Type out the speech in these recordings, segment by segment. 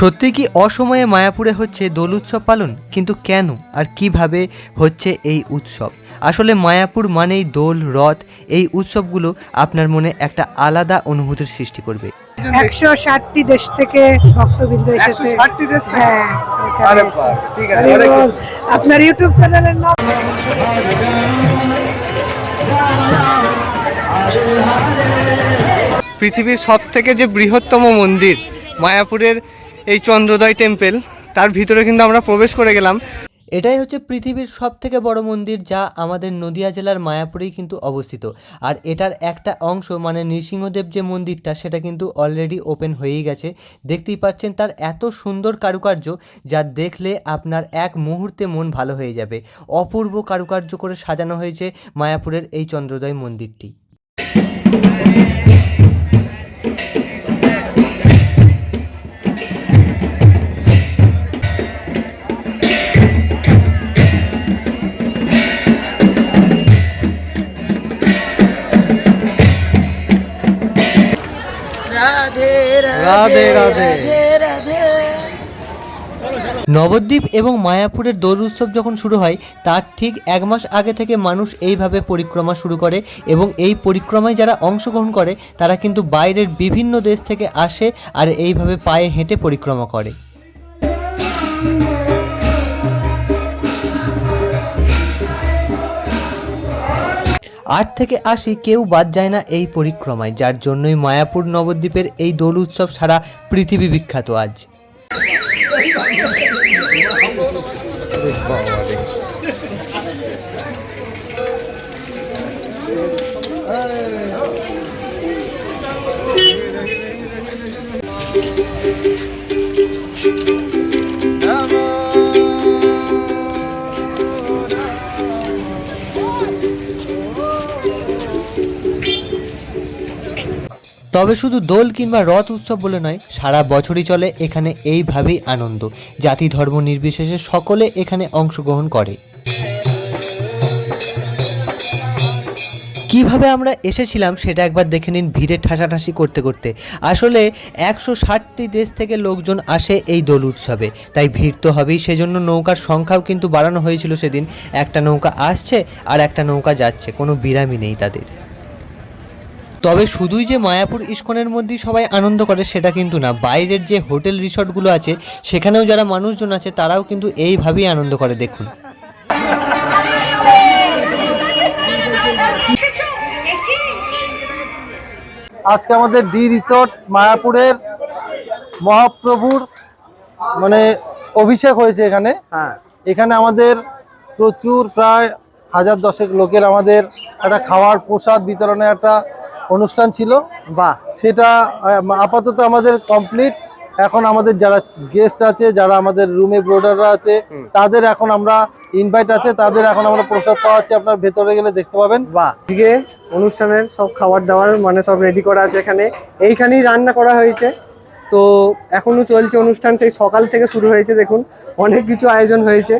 সত্যি কি অসময়ে মায়াপুরে হচ্ছে দোল উৎসব পালন? কিন্তু কেন আর কিভাবে হচ্ছে এই উৎসব? আসলে মায়াপুর মানেই দোল, রথ। এই উৎসবগুলো আপনার মনে একটা আলাদা অনুভূতির সৃষ্টি করবে। 160টি দেশ থেকে ভক্তবৃন্দ এসেছে। 160টি দেশ থেকে? হ্যাঁ, আরে বাহ, ঠিক আছে, অনেক এবং খুশি। আপনার ইউটিউব চ্যানেলের নাম পৃথিবীর সবথেকে যে বৃহত্তম মন্দির মায়াপুরের এই চন্দ্রোদয় টেম্পল, তার ভিতরে কিন্তু আমরা প্রবেশ করে গেলাম। এটাই হচ্ছে পৃথিবীর সবথেকে বড় মন্দির, যা আমাদের নদিয়া জেলার মায়াপুরেই কিন্তু অবস্থিত। আর এটার একটা অংশ মানে নৃসিংহদেব যে মন্দিরটা, সেটা কিন্তু অলরেডি ওপেন হয়েই গেছে। দেখতেই পাচ্ছেন তার এত সুন্দর কারুকার্য, যা দেখলে আপনার এক মুহূর্তে মন ভালো হয়ে যাবে। অপূর্ব কারুকার্য করে সাজানো হয়েছে মায়াপুরের এই চন্দ্রোদয় মন্দিরটি। রাধে রাধে রাধে। রাধে। নবদ্বীপ এবং মায়াপুরের দোল উৎসব যখন শুরু হয়, তার ঠিক 1 মাস আগে থেকে মানুষ এইভাবে পরিক্রমা শুরু করে। এবং এই পরিক্রমায় যারা অংশগ্রহণ করে তারা কিন্তু বাইরের বিভিন্ন দেশ থেকে আসে আর এইভাবে পায়ে হেঁটে পরিক্রমা করে। আট থেকে 80 কেউ বাদ যায় না এই পরিক্রমায়, যার জন্যই মায়াপুর নবদ্বীপের এই দোল উৎসব সারা পৃথিবী বিখ্যাত আজ। তবে শুধু দোল কিংবা রথ উৎসব বলে নয়, সারা বছরই চলে এখানে এইভাবেই আনন্দ। জাতি ধর্ম নির্বিশেষে সকলে এখানে অংশগ্রহণ করে। কিভাবে আমরা এসেছিলাম সেটা একবার দেখে নিন, ভিড়ে ঠাসাঠাসি করতে করতে। আসলে 160টি দেশ থেকে লোকজন আসে এই দোল উৎসবে, তাই ভিড় তো হবেই। সেজন্য নৌকার সংখ্যাও কিন্তু বাড়ানো হয়েছিল সেদিন। একটা নৌকা আসছে আর একটা নৌকা যাচ্ছে, কোনো বিরামই নেই তাদের। তবে শুধুই যে মায়াপুর ইস্কনের মধ্যেই সবাই আনন্দ করে সেটা কিন্তু না, বাইরের যে হোটেল রিসর্টগুলো আছে সেখানেও যারা মানুষজন আছে তারাও কিন্তু এইভাবেই আনন্দ করে। দেখুন, আজকে আমাদের ডি রিসর্ট মায়াপুরের মহাপ্রভুর মানে অভিষেক হয়েছে এখানে। এখানে আমাদের প্রচুর প্রায় 1010 লোকের আমাদের একটা খাওয়ার প্রসাদ বিতরণের একটা অনুষ্ঠান ছিল। বাহ, সেটা আপাতত আমাদের কমপ্লিট। এখন আমাদের যারা গেস্ট আছে, যারা আমাদের রুমে বোর্ডাররা আছে, তাদের এখন আমরা ইনভাইট আছে, তাদের এখন আমরা প্রসাদ পাওয়াচ্ছি। আপনার ভেতরে গেলে দেখতে পাবেন। বাহ, আজকে অনুষ্ঠানের সব খাবার দাবার মানে সব রেডি করা আছে এখানে। এইখানেই রান্না করা হয়েছে, তো এখনো চলছে অনুষ্ঠান, সেই সকাল থেকে শুরু হয়েছে। দেখুন অনেক কিছু আয়োজন হয়েছে।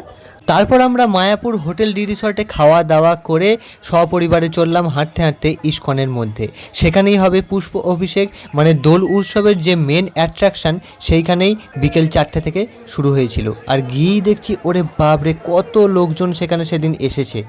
তারপর আমরা মায়াপুর হোটেল ডি রিসর্টে খাওয়া দাওয়া করে সপরিবারে চললাম হাঁটতে হাঁটতে ইস্কনের মধ্যে। সেখানেই হবে পুষ্প অভিষেক, মানে দোল উৎসবের যে মেন অ্যাট্রাকশান, সেইখানেই বিকেল 4টে থেকে শুরু হয়েছিল। আর গিয়েই দেখছি ওরে বাপরে, কত লোকজন সেখানে সেদিন এসেছে।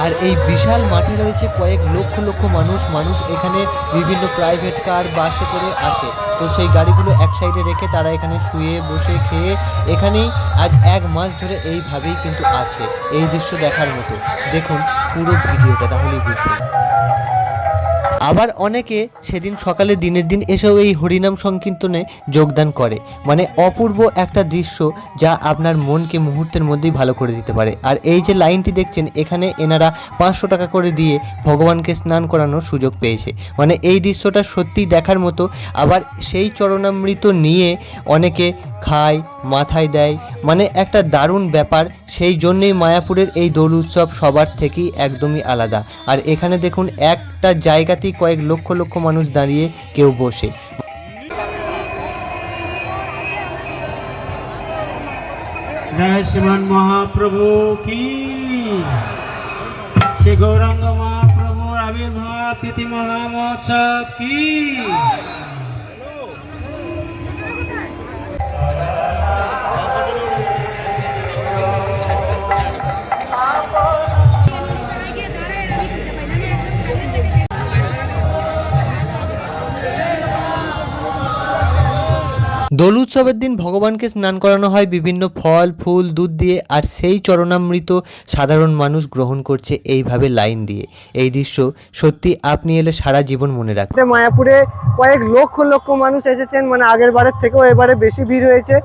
আর এই বিশাল মাঠে রয়েছে কয়েক লক্ষ লক্ষ মানুষ এখানে বিভিন্ন প্রাইভেট কার, বাসে করে আসে। তো সেই গাড়িগুলো এক সাইডে রেখে তারা এখানে শুয়ে বসে খেয়ে এখানেই আজ 1 মাস ধরে এইভাবেই কিন্তু আছে। এই দৃশ্য দেখার মতো, দেখুন পুরো ভিডিওটা, তাহলেই বুঝবেন। আবার অনেকে সেদিন সকালে দিনের দিন এসেও এই হরিনাম সংকীর্তনে যোগদান করে। মানে অপূর্ব একটা দৃশ্য যা আপনার মনকে মুহূর্তের মধ্যেই ভালো করে দিতে পারে। আর এই যে লাইনটি দেখছেন, এখানে এনারা 500 টাকা করে দিয়ে ভগবানকে স্নান করানোর সুযোগ পেয়েছে। মানে এই দৃশ্যটা সত্যিই দেখার মতো। আবার সেই চরণামৃত নিয়ে অনেকে খায়, মাথায় দেয়, মানে একটা দারুণ ব্যাপার। সেই জন্যেই মায়াপুরের এই দোল উৎসব সবার থেকেই একদমই আলাদা। আর এখানে দেখুন একটা জায়গাতেই কয়েক লক্ষ লক্ষ মানুষ দাঁড়িয়ে, কেউ বসে। जय श्रीमान महाप्रभु की श्री गौरांग महाप्रभु आविर्भाव तिथि महामहोत्सव की। দোল উৎসবের দিন ভগবানকে স্নান করানো হয় বিভিন্ন ফল, ফুল, দুধ দিয়ে। আর সেই চরণামৃত সাধারণ মানুষ গ্রহণ করছে এইভাবে লাইন দিয়ে। এই দৃশ্য সত্যি আপনি এলে সারা জীবন মনে রাখবেন। মায়াপুরে কয়েক লক্ষ লক্ষ মানুষ এসেছেন, মানে আগের বারের থেকেও এবারে বেশি ভিড় হয়েছে।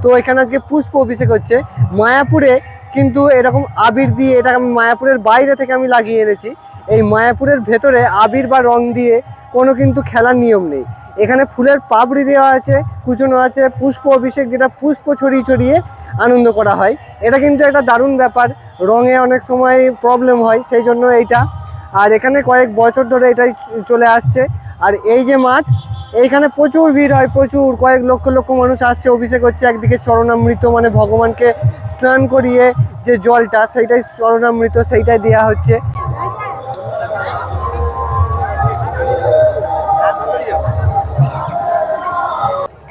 তো এখানে আজকে পুষ্প অভিষেক হচ্ছে মায়াপুরে। কিন্তু এরকম আবির দিয়ে, এটা আমি মায়াপুরের বাইরে থেকে আমি লাগিয়ে এনেছি। এই মায়াপুরের ভেতরে আবির বা রং দিয়ে কোনো কিন্তু খেলার নিয়ম নেই। এখানে ফুলের পাপড়ি দেওয়া আছে, কুচনো আছে, পুষ্প অভিষেক, যেটা পুষ্প ছড়িয়ে ছড়িয়ে আনন্দ করা হয়। এটা কিন্তু একটা দারুণ ব্যাপার। রঙে অনেক সময় প্রবলেম হয়, সেই জন্য এইটা। আর এখানে কয়েক বছর ধরে এটাই চলে আসছে। আর এই যে মাঠ, এইখানে প্রচুর ভিড় হয়, প্রচুর কয়েক লক্ষ লক্ষ মানুষ আসছে, অভিষেক হচ্ছে। একদিকে চরণামৃত, মানে ভগবানকে স্নান করিয়ে যে জলটা, সেইটাই চরণামৃত, সেইটাই দেওয়া হচ্ছে।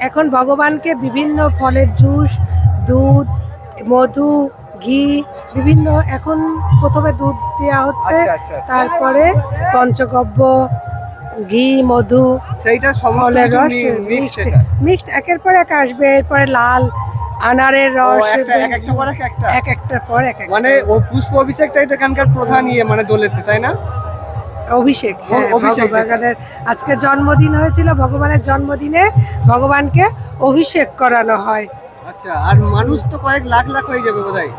এখন ভগবানকে বিভিন্ন ফলের জুস, দুধ, মধু, ঘি, বিভিন্ন, এখন প্রথমে দুধ দেওয়া হচ্ছে, তারপরে পঞ্চগব্য, ঘি, মধু, সেইটা ফলের রস মিক্সড একের পর এক আসবে। এরপরে লাল আনারের রস, এক একটার পর এক। মানে ও পুষ্প অভিষেকটাই তো এখানকার প্রধান ইয়ে, মানে দোলেতে, তাই না? অভিষেক, হ্যাঁ, অভিষেক। ভগবানের আজকে জন্মদিন হয়েছিল। ভগবানের জন্মদিনে ভগবানকে অভিষেক করানো হয়। আচ্ছা, আর মানুষ তো কয়েক লাখ লাখ হয়ে যাবে বোধহয়।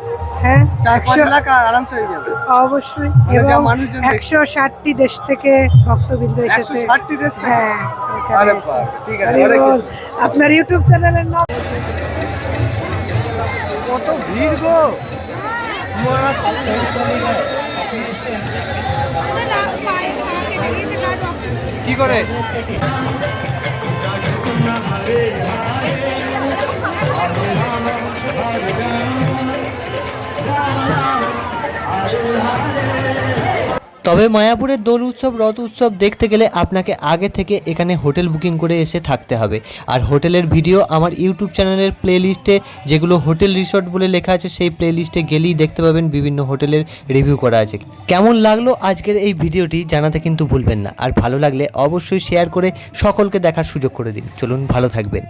হ্যাঁ, 4-5 লাখ আরামসে হয়ে যাবে অবশ্যই। মানে যা এবং মানুষজন দেখছে। 160টি দেশ থেকে ভক্তবৃন্দ এসেছে। 160টি দেশ থেকে? হ্যাঁ, এখানে আরে এসেছে। বাহ, ঠিক আছে। হরি হরে বল। কৃষ্ণ। আপনার ইউটিউব চ্যানেলের নাম? কত ভিড় গো! কি করে তবে মায়াপুরের দোল উৎসব, রথ উৎসব দেখতে গেলে আপনাকে আগে থেকে এখানে হোটেল বুকিং করে এসে থাকতে হবে। আর হোটেলের ভিডিও আমার ইউটিউব চ্যানেলের প্লে লিস্টে, যেগুলো হোটেল রিসর্ট বলে লেখা আছে, সেই প্লে লিস্টে গেলেই দেখতে পাবেন বিভিন্ন হোটেলের রিভিউ করা আছে। কেমন লাগলো আজকের এই ভিডিওটি জানাতে কিন্তু ভুলবেন না। আর ভালো লাগলে অবশ্যই শেয়ার করে সকলকে দেখার সুযোগ করে দিন। চলুন, ভালো থাকবেন।